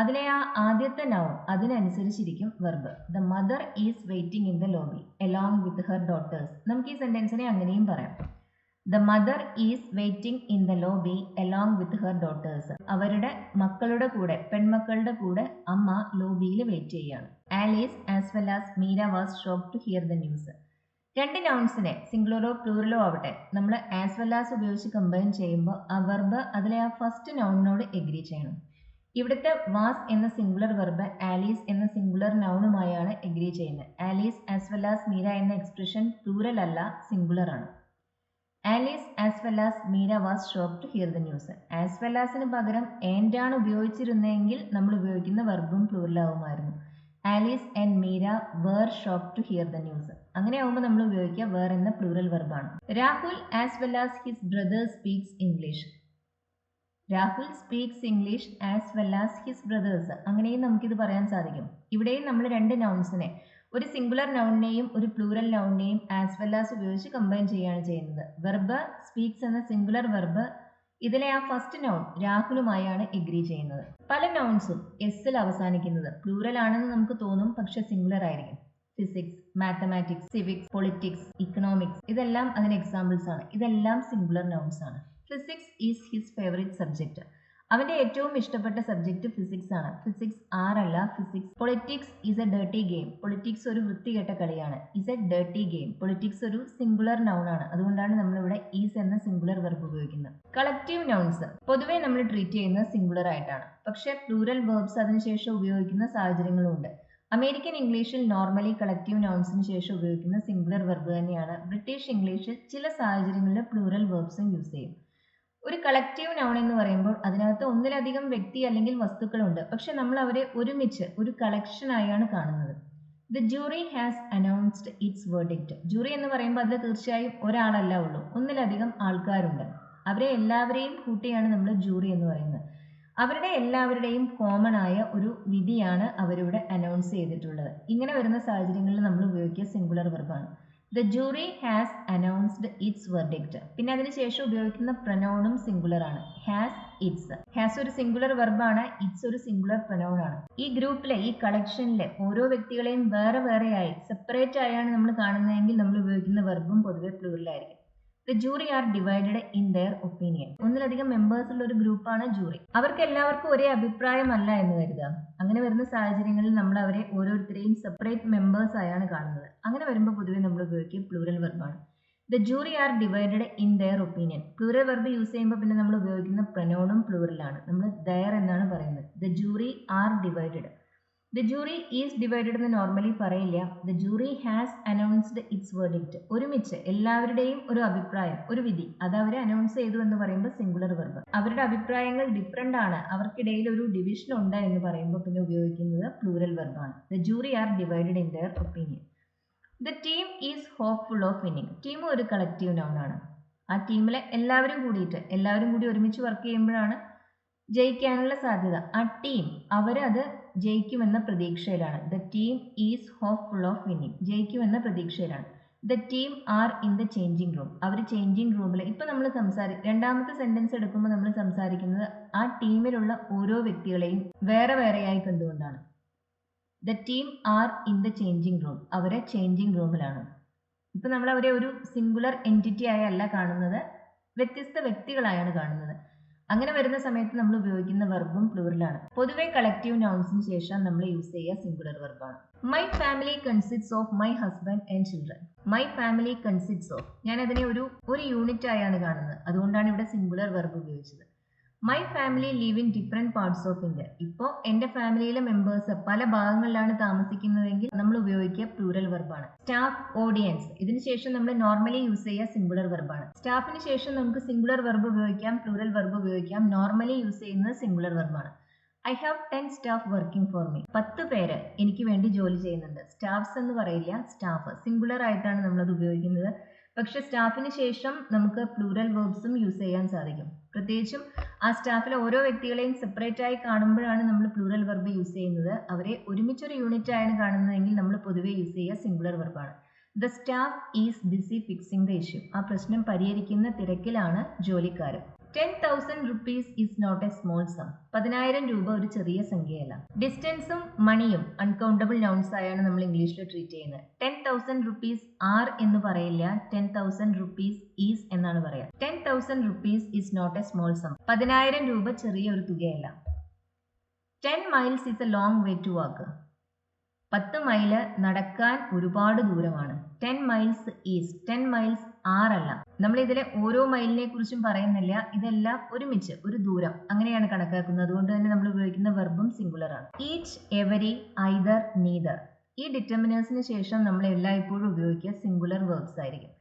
S1: അതിലെ ആ ആദ്യത്തെ നൗൺ അതിനനുസരിച്ചിരിക്കും verb. The mother is waiting in the lobby along with her daughters. നമുക്ക് ഈ സെന്റൻസിനെ അങ്ങനെയും പറയാം. The mother is waiting in the lobby along with her daughters. അവരുടെ മക്കളുടെ കൂടെ, പെൺമക്കളുടെ കൂടെ അമ്മ ലോബിയിൽ വെയിറ്റ് ചെയ്യുകയാണ്. Alice as well as Meera was shocked to hear the news. രണ്ട് നൗൺസിനെ സിംഗുലറോ പ്ലൂറലോ ആവട്ടെ നമ്മൾ ആസ് വെൽ ആസ് ഉപയോഗിച്ച് കമ്പൈൻ ചെയ്യുമ്പോൾ ആ വെർബ് അതിലെ ആ ഫസ്റ്റ് നൗണിനോട് എഗ്രി ചെയ്യണം. ഇവിടുത്തെ വാസ് എന്ന സിംഗുലർ വെർബ് ആലീസ് എന്ന സിംഗുലർ നൗണുമായാണ് എഗ്രി ചെയ്യുന്നത്. Alice as well as Meera എന്ന എക്സ്പ്രഷൻ പ്ലൂറൽ അല്ല, സിംഗുലർ ആണ്. Alice as well as Meera was shocked to hear the news. As well ആസിന് പകരം ആൻഡ് ആണ് ഉപയോഗിച്ചിരുന്നെങ്കിൽ നമ്മൾ ഉപയോഗിക്കുന്ന വെർബും പ്ലൂറൽ ആവുമായിരുന്നു. Alice and Meera were shocked to hear the news. അങ്ങനെ ആവുമ്പോൾ നമ്മൾ ഉപയോഗിക്കുക വേർ എന്ന പ്ലൂറൽ വെർബാണ്. Rahul as well as his brother speaks English. Rahul speaks English as well as his brother's. അങ്ങനെയും നമുക്കിത് പറയാൻ സാധിക്കും. ഇവിടെയും നമ്മൾ രണ്ട് നൗൺസിനെ, ഒരു സിംഗുലർ നൗണിനെയും ഒരു പ്ലൂറൽ നൗണിനെയും ആസ് വെൽ ആസ് ഉപയോഗിച്ച് കമ്പൈൻ ചെയ്യുകയാണ് ചെയ്യുന്നത്. വെർബ് സ്പീക്സ് എന്ന സിംഗുലർ വെർബ് ഇതിലെ ആ ഫസ്റ്റ് നൗൺ രാഹുലുമായാണ് എഗ്രി ചെയ്യുന്നത്. പല നൗൺസും എസ്സിൽ അവസാനിക്കുന്നത് പ്ലൂറൽ ആണെന്ന് നമുക്ക് തോന്നും, പക്ഷെ സിംഗുലർ ആയിരിക്കും. Physics, mathematics, civics, politics, economics ഇതെല്ലാം അതിന് എക്സാമ്പിൾസ് ആണ്. ഇതെല്ലാം സിംഗുലർ നൗൺസ് ആണ്. Physics is his favourite subject. അവന്റെ ഏറ്റവും ഇഷ്ടപ്പെട്ട സബ്ജക്റ്റ് ഫിസിക്സ് ആണ്. ഫിസിക്സ് ആറല്ല, physics. Politics is a dirty game. Politics ഒരു വൃത്തികെട്ട കളിയാണ്. Is a dirty game. Politics ഒരു സിംഗുലർ നൗൺ ആണ്. അതുകൊണ്ടാണ് നമ്മളിവിടെ ഈസ് എന്ന സിംഗുലർ വെർബ് ഉപയോഗിക്കുന്നത്. കളക്റ്റീവ് നൗൺസ് പൊതുവെ നമ്മൾ ട്രീറ്റ് ചെയ്യുന്നത് സിംഗുലർ ആയിട്ടാണ്. പക്ഷേ പ്ലൂറൽ വെർബ്സ് അതിനുശേഷം ഉപയോഗിക്കുന്ന സാഹചര്യങ്ങളും ഉണ്ട്. അമേരിക്കൻ ഇംഗ്ലീഷിൽ നോർമലി കളക്റ്റീവ് നൗൺസിന് ശേഷം ഉപയോഗിക്കുന്ന സിംഗുലർ വെർബ് തന്നെയാണ്. ബ്രിട്ടീഷ് ഇംഗ്ലീഷിൽ ചില സാഹചര്യങ്ങളിൽ പ്ലൂറൽ വെർബ്സും യൂസ് ചെയ്യും. ഒരു കളക്റ്റീവ് നൗൺ എന്ന് പറയുമ്പോൾ അതിനകത്ത് ഒന്നിലധികം വ്യക്തി അല്ലെങ്കിൽ വസ്തുക്കളുണ്ട്. പക്ഷെ നമ്മൾ അവരെ ഒരുമിച്ച് ഒരു കളക്ഷൻ ആയാണ് കാണുന്നത്. The jury has announced it's verdict. Jury എന്ന് പറയുമ്പോൾ അതിൽ തീർച്ചയായും ഒരാളല്ല ഉള്ളൂ, ഒന്നിലധികം ആൾക്കാരുണ്ട്. അവരെ എല്ലാവരെയും കൂട്ടിയാണ് നമ്മൾ ജൂറി എന്ന് പറയുന്നത്. അവരുടെ എല്ലാവരുടെയും കോമൺ ആയ ഒരു വിധിയാണ് അവരിവിടെ അനൗൺസ് ചെയ്തിട്ടുള്ളത്. ഇങ്ങനെ വരുന്ന സാഹചര്യങ്ങളിൽ നമ്മൾ ഉപയോഗിക്കുക സിംഗുലർ വെർബാണ്. The jury has announced its verdict. പിന്നെ അതിനുശേഷം ഉപയോഗിക്കുന്ന പ്രൊനൗണും സിംഗുലർ ആണ്. Has, its. ഹാസ് ഒരു സിംഗുലർ വെർബാണ്, ഇറ്റ്സ് ഒരു സിംഗുലർ പ്രൊനൗൺ ആണ്. ഈ ഗ്രൂപ്പിലെ ഈ കളക്ഷനിലെ ഓരോ വ്യക്തികളെയും വേറെ വേറെയായി സെപ്പറേറ്റ് ആയാണ് നമ്മൾ കാണുന്നതെങ്കിൽ നമ്മൾ ഉപയോഗിക്കുന്ന വെർബും പൊതുവെ പ്ലൂറലായിരിക്കും. The jury are divided in their opinion. ഒന്നിലധികം മെമ്പേഴ്സ് ഉള്ള ഒരു ഗ്രൂപ്പാണ് ജൂറി. അവർക്ക് എല്ലാവർക്കും ഒരേ അഭിപ്രായമല്ല എന്ന് കരുതുക. അങ്ങനെ വരുന്ന സാഹചര്യങ്ങളിൽ നമ്മൾ അവരെ ഓരോരുത്തരെയും സെപ്പറേറ്റ് മെമ്പേഴ്സ് ആയാണ് കാണുന്നത്. അങ്ങനെ വരുമ്പോൾ പൊതുവെ നമ്മൾ ഉപയോഗിക്കുക പ്ലൂറൽ വെർബാണ്. The jury are divided in their opinion. Plural verb use ചെയ്യുമ്പോൾ പിന്നെ നമ്മൾ ഉപയോഗിക്കുന്ന പ്രൊനൗണും പ്ലൂറലാണ്. നമ്മൾ ദെയർ എന്നാണ് പറയുന്നത്. The jury are divided. The jury is divided എന്ന് നോർമലി പറയില്ല. The jury has announced its verdict. ഒരുമിച്ച് എല്ലാവരുടെയും ഒരു അഭിപ്രായം, ഒരു വിധി, അത് അവർ അനൗൺസ് ചെയ്തു എന്ന് പറയുമ്പോൾ സിംഗുലർ വെർബ്. അവരുടെ അഭിപ്രായങ്ങൾ ഡിഫറെന്റ് ആണ്, അവർക്കിടയിൽ ഒരു ഡിവിഷൻ ഉണ്ട് എന്ന് പറയുമ്പോൾ പിന്നെ ഉപയോഗിക്കുന്നത് പ്ലൂറൽ വെർബാണ്. The jury are divided in their opinion. The team is hopeful of winning. Team ഒരു കളക്റ്റീവ് നൗൺ ആണ്. ആ ടീമിലെ എല്ലാവരും കൂടി ഒരുമിച്ച് വർക്ക് ചെയ്യുമ്പോഴാണ് ജയിക്കാനുള്ള സാധ്യത. ആ ടീം അവരത് ജയിക്കുമെന്ന പ്രതീക്ഷയിലാണ്. The team is hopeful of winning. ജയിക്കുമെന്ന പ്രതീക്ഷയിലാണ്. The team are in the changing room. അവർ ചേഞ്ചിങ് റൂമിൽ ഇപ്പം നമ്മൾ രണ്ടാമത്തെ സെന്റൻസ് എടുക്കുമ്പോൾ നമ്മൾ സംസാരിക്കുന്നത് ആ ടീമിലുള്ള ഓരോ വ്യക്തികളെയും വേറെ വേറെയായി കണ്ടുകൊണ്ടാണ്. The team are in the changing room. അവരെ ചേഞ്ചിങ് റൂമിലാണ്. ഇപ്പം നമ്മൾ അവരെ ഒരു സിംഗുലർ എൻറ്റിറ്റി ആയല്ല കാണുന്നത്, വ്യത്യസ്ത വ്യക്തികളായാണ് കാണുന്നത്. അങ്ങനെ വരുന്ന സമയത്ത് നമ്മൾ ഉപയോഗിക്കുന്ന വെർബും പ്ലൂറലാണ്. പൊതുവെ കളക്റ്റീവ് നൗൺസിന് ശേഷം നമ്മൾ യൂസ് ചെയ്യുക സിംഗുലർ വെർബാണ്. My family consists of my husband and children. My family consists of, ഞാൻ അതിനെ ഒരു യൂണിറ്റ് ആയാണ് കാണുന്നത്, അതുകൊണ്ടാണ് ഇവിടെ സിംഗുലർ വെർബ് ഉപയോഗിച്ചത്. My family live in different parts of India. ഇപ്പോൾ എൻ്റെ ഫാമിലിയിലെ മെമ്പേഴ്സ് പല ഭാഗങ്ങളിലാണ് താമസിക്കുന്നതെങ്കിൽ നമ്മൾ ഉപയോഗിക്കുക പ്ലൂറൽ വെർബാണ്. സ്റ്റാഫ്, ഓഡിയൻസ്, ഇതിന് ശേഷം നമ്മൾ നോർമലി യൂസ് ചെയ്യുക സിംഗുലർ വെർബാണ്. സ്റ്റാഫിന് ശേഷം നമുക്ക് സിംഗുലർ വെർബ് ഉപയോഗിക്കാം, പ്ലൂറൽ വെർബ് ഉപയോഗിക്കാം. നോർമലി യൂസ് ചെയ്യുന്നത് സിംഗുലർ വെർബാണ്. I have 10 staff working for me. 10 പേര് എനിക്ക് വേണ്ടി ജോലി ചെയ്യുന്നുണ്ട്. സ്റ്റാഫ്സ് എന്ന് പറയില്ല, സ്റ്റാഫ്. സിംഗുലർ ആയിട്ടാണ് നമ്മളത് ഉപയോഗിക്കുന്നത്. പക്ഷെ സ്റ്റാഫിന് ശേഷം നമുക്ക് പ്ലൂറൽ വെർബ്സും യൂസ് ചെയ്യാൻ സാധിക്കും. പ്രത്യേകിച്ചും ആ സ്റ്റാഫിലെ ഓരോ വ്യക്തികളെയും സെപ്പറേറ്റ് ആയി കാണുമ്പോഴാണ് നമ്മൾ പ്ലൂറൽ വെർബ് യൂസ് ചെയ്യുന്നത്. അവരെ ഒരുമിച്ചൊരു യൂണിറ്റ് ആണ് കാണുന്നതെങ്കിൽ നമ്മൾ പൊതുവെ യൂസ് ചെയ്യുക സിംഗുലർ വെർബാണ്. The staff is busy fixing the issue. ആ പ്രശ്നം പരിഹരിക്കുന്ന തിരക്കിലാണ് ജോലിക്കാർ. 10,000 rupees is not a small sum. 10,000 രൂപ ഒരു ചെറിയ സംഖ്യയല്ല. ഡിസ്റ്റൻസും മണിയും അൺകൗണ്ടബിൾ നൗൺസ് ആയാണ് നമ്മൾ ഇംഗ്ലീഷിൽ ട്രീറ്റ് ചെയ്യുന്നത്. 10,000 rupees ആർ എന്ന് പറയില്ല, 10,000 rupees ഈസ് എന്നാണ് പറയുക. 10,000 rupees is not a small sum. 10,000 രൂപ ചെറിയ ഒരു തുകയല്ല. 10 miles is a long way to walk. 10 mile നടക്കാൻ ഒരുപാട് ദൂരമാണ്. 10 miles ഈസ്, 10 miles ആറല്ല. നമ്മൾ ഇതിലെ ഓരോ മൈലിനെ കുറിച്ചും പറയുന്നില്ല, ഇതെല്ലാം ഒരുമിച്ച് ഒരു ദൂരം അങ്ങനെയാണ് കണക്കാക്കുന്നത്. അതുകൊണ്ട് തന്നെ നമ്മൾ ഉപയോഗിക്കുന്ന വെർബും സിംഗുലർ ആണ്. Each, every, either, neither. ഈ ഡിറ്റർമിനേഴ്സിന് ശേഷം നമ്മൾ എല്ലായ്പ്പോഴും ഉപയോഗിക്കുക സിംഗുലർ വെർബ്സ് ആയിരിക്കും.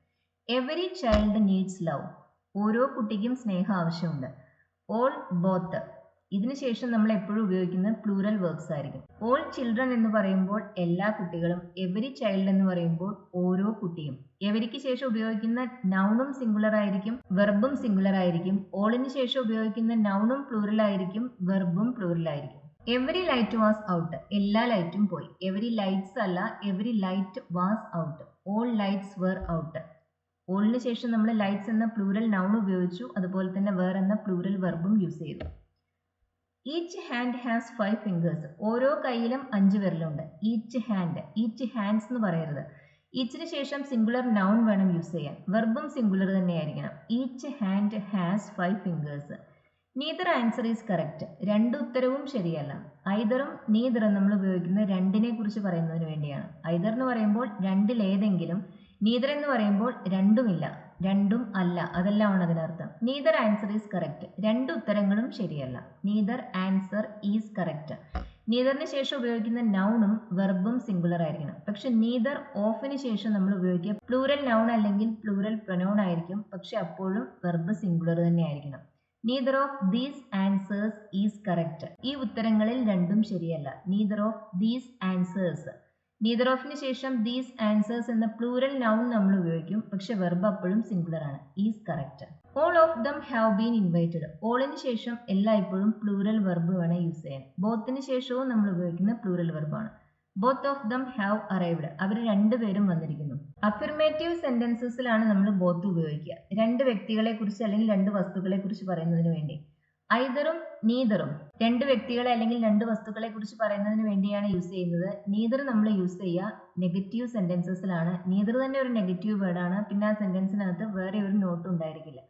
S1: Every child needs love. ഓരോ കുട്ടിക്കും സ്നേഹം ആവശ്യമുണ്ട്. All, both. ഇതിനുശേഷം നമ്മൾ എപ്പോഴും ഉപയോഗിക്കുന്നത് പ്ലൂറൽ വെർബ്സ് ആയിരിക്കും. ഓൾ ചിൽഡ്രൻ എന്ന് പറയുമ്പോൾ എല്ലാ കുട്ടികളും, എവരി ചൈൽഡ് എന്ന് പറയുമ്പോൾ ഓരോ കുട്ടിയും. എവരിക്ക് ശേഷം ഉപയോഗിക്കുന്ന നൗണും സിംഗുലർ ആയിരിക്കും, വെർബും സിംഗുലർ ആയിരിക്കും. ഓളിന് ശേഷം ഉപയോഗിക്കുന്ന നൗണും പ്ലൂറൽ ആയിരിക്കും, വെർബും പ്ലൂറൽ ആയിരിക്കും. Every light was out. എല്ലാ ലൈറ്റും പോയി. എവരി ലൈറ്റ്സ് അല്ല, every light was out. All lights were out. ഓളിന് ശേഷം നമ്മൾ ലൈറ്റ്സ് എന്ന പ്ലൂറൽ നൗൺ ഉപയോഗിച്ചു, അതുപോലെ തന്നെ വേർ എന്ന പ്ലൂറൽ വെർബും യൂസ് ചെയ്തു. Each hand has 5 fingers. ഓരോ കൈയിലും 5 വിരലുണ്ട്. ഈച്ച് ഹാൻഡ്, ഈച്ച് ഹാൻഡ്സ് എന്ന് പറയരുത്. ഈച്ചിന് ശേഷം സിംഗുലർ നൗൺ വേണം യൂസ് ചെയ്യാൻ. വെർബും സിംഗുലർ തന്നെയായിരിക്കണം. Each hand has 5 fingers. Neither answer is correct. രണ്ട് ഉത്തരവും ശരിയല്ല. ഐദറും നീദറും നമ്മൾ ഉപയോഗിക്കുന്നത് രണ്ടിനെ കുറിച്ച് പറയുന്നതിന് വേണ്ടിയാണ്. ഐദർ എന്ന് പറയുമ്പോൾ രണ്ടിലേതെങ്കിലും, നീദർ എന്ന് പറയുമ്പോൾ രണ്ടുമില്ല, രണ്ടും അല്ല, അതെല്ലാമാണ് അതിനർത്ഥം. Neither answer is correct. രണ്ട് ഉത്തരങ്ങളും ശരിയല്ല. Neither answer is correct. നീദറിന് ശേഷം ഉപയോഗിക്കുന്ന നൗണും വെർബും സിംഗുലർ ആയിരിക്കണം. പക്ഷെ നീദർ ഓഫിന് ശേഷം നമ്മൾ ഉപയോഗിക്കുക പ്ലൂറൽ നൗൺ അല്ലെങ്കിൽ പ്ലൂറൽ പ്രൊനൗൺ ആയിരിക്കും. പക്ഷെ അപ്പോഴും വെർബ് സിംഗുലർ തന്നെ ആയിരിക്കണം. Neither of these answers is correct. ഈ ഉത്തരങ്ങളിൽ രണ്ടും ശരിയല്ല. Neither of these answers. Neither ഓഫിന് ശേഷം ദീസ് ആൻസേഴ്സ് എന്ന പ്ലൂറൽ നൗൺ നമ്മൾ ഉപയോഗിക്കും. പക്ഷെ വെർബ് അപ്പോഴും സിംഗുലർ ആണ്. Is correct. All of them have been invited. ഓളിന് ശേഷം എല്ലായ്പ്പോഴും പ്ലൂറൽ വെർബ് വേണം യൂസ് ചെയ്യാൻ. ബോത്തിന് ശേഷവും നമ്മൾ ഉപയോഗിക്കുന്ന പ്ലൂറൽ വെർബാണ്. Both of them have arrived. അവർ രണ്ടുപേരും വന്നിരിക്കുന്നു. അഫിർമേറ്റീവ് സെന്റൻസസിലാണ് നമ്മൾ ബോത്ത് ഉപയോഗിക്കുക. രണ്ട് വ്യക്തികളെ കുറിച്ച് അല്ലെങ്കിൽ രണ്ട് വസ്തുക്കളെ കുറിച്ച് പറയുന്നതിന് വേണ്ടി. ഐദറും നീദറും രണ്ട് വ്യക്തികളെ അല്ലെങ്കിൽ രണ്ട് വസ്തുക്കളെ കുറിച്ച് പറയുന്നതിന് വേണ്ടിയാണ് യൂസ് ചെയ്യുന്നത്. നീദർ നമ്മൾ യൂസ് ചെയ്യുക നെഗറ്റീവ് സെന്റൻസസിലാണ്. നീദർ തന്നെ ഒരു നെഗറ്റീവ് വേർഡാണ്. പിന്നെ ആ സെന്റൻസിനകത്ത് വേറെ ഒരു നോട്ട് ഉണ്ടായിരിക്കില്ല.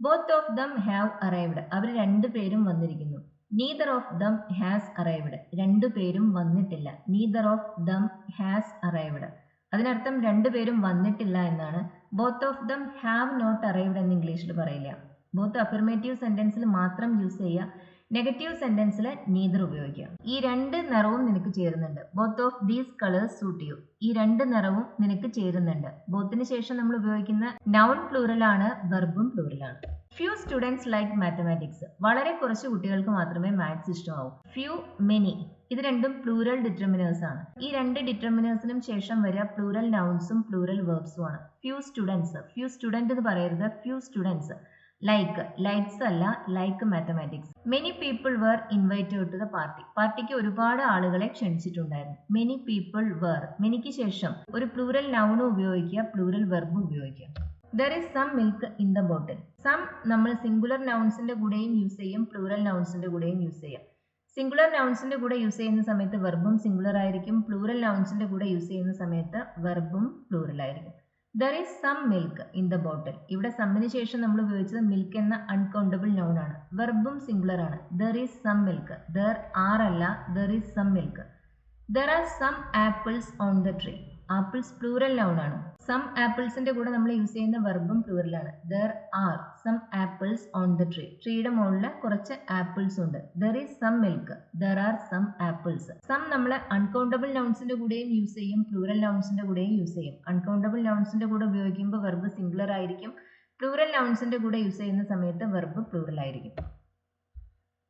S1: Both of them have arrived. അവർ രണ്ടുപേരും വന്നിരിക്കുന്നു. Neither of them has arrived. രണ്ടുപേരും വന്നിട്ടില്ല. Neither of them has arrived. അതിനർത്ഥം രണ്ടുപേരും വന്നിട്ടില്ല എന്നാണ്. Both of them have not arrived എന്ന് ഇംഗ്ലീഷിൽ പറയില്ല. ബോത്ത് അഫിർമേറ്റീവ് സെന്റൻസിൽ മാത്രം യൂസ് ചെയ്യുക. നെഗറ്റീവ് സെന്റൻസിൽ നീദർ ഉപയോഗിക്കുക. ഈ രണ്ട് നിറവും നിനക്ക് ചേരുന്നുണ്ട്. Both of these colours suit you. ഈ രണ്ട് നിറവും നിനക്ക് ചേരുന്നുണ്ട്. ബോത്തിന് ശേഷം നമ്മൾ ഉപയോഗിക്കുന്ന നൗൺ പ്ലൂറലാണ്, വെർബും പ്ലൂറലാണ്. Few students like mathematics. വളരെ കുറച്ച് കുട്ടികൾക്ക് മാത്രമേ മാത്സ് ഇഷ്ടമാവൂ. ഫ്യൂ, മെനി, ഇത് രണ്ടും പ്ലൂറൽ ഡിറ്റർമിനേഴ്സ് ആണ്. ഈ രണ്ട് ഡിറ്റർമിനേഴ്സിനും ശേഷം വരിക പ്ലൂറൽ നൗൺസും പ്ലൂറൽ വെർബ്സും ആണ്. ഫ്യൂ സ്റ്റുഡൻസ്, ഫ്യൂ സ്റ്റുഡന്റ് എന്ന് പറയരുത്, ഫ്യൂ സ്റ്റുഡൻസ്. ലൈക്ക്, ലൈക്സ് അല്ല, like mathematics. Many people were invited to the party. പാർട്ടിക്ക് ഒരുപാട് ആളുകളെ ക്ഷണിച്ചിട്ടുണ്ടായിരുന്നു. Many people were. മെനിക്ക് ശേഷം ഒരു പ്ലൂറൽ നൗണും ഉപയോഗിക്കുക, പ്ലൂറൽ വെർബും ഉപയോഗിക്കുക. There is some milk in the bottle. Some നമ്മൾ സിംഗുലർ നൗൺസിന്റെ കൂടെയും യൂസ് ചെയ്യും, പ്ലൂറൽ നൗൺസിന്റെ കൂടെയും യൂസ് ചെയ്യാം. സിംഗുലർ നൗൺസിന്റെ കൂടെ യൂസ് ചെയ്യുന്ന സമയത്ത് വെർബും സിംഗുലർ ആയിരിക്കും. പ്ലൂറൽ നൗൺസിന്റെ കൂടെ യൂസ് ചെയ്യുന്ന സമയത്ത് വെർബും പ്ലൂറൽ ആയിരിക്കും. There is some milk in the bottle. ഇവിടെ സമ്മിന് ശേഷം നമ്മൾ ഉപയോഗിച്ചത് മിൽക്ക് എന്ന അൺകൗണ്ടബിൾ നൗൺ ആണ്. വെർബും സിംഗുലർ ആണ്. There is some milk. There are അല്ല, there is some milk. There are some apples on the tree. Apples plural noun ആണ്. സം ആപ്പിൾസിന്റെ കൂടെ നമ്മൾ യൂസ് ചെയ്യുന്ന വെർബും പ്ലൂറലാണ്. There are some apples on the tree. ട്രീയുടെ മുകളിൽ കുറച്ച് ആപ്പിൾസ് ഉണ്ട്. There is some milk. There are some apples. Some നമ്മൾ അൺകൗണ്ടബിൾ നൗൺസിന്റെ കൂടെയും യൂസ് ചെയ്യും, പ്ലൂറൽ നൗൺസിന്റെ കൂടെയും യൂസ് ചെയ്യും. അൺകൗണ്ടബിൾ നൗൺസിന്റെ കൂടെ ഉപയോഗിക്കുമ്പോൾ വെർബ് സിംഗുലർ ആയിരിക്കും. പ്ലൂറൽ നൗൺസിന്റെ കൂടെ യൂസ് ചെയ്യുന്ന സമയത്ത് വെർബ് പ്ലൂറൽ ആയിരിക്കും.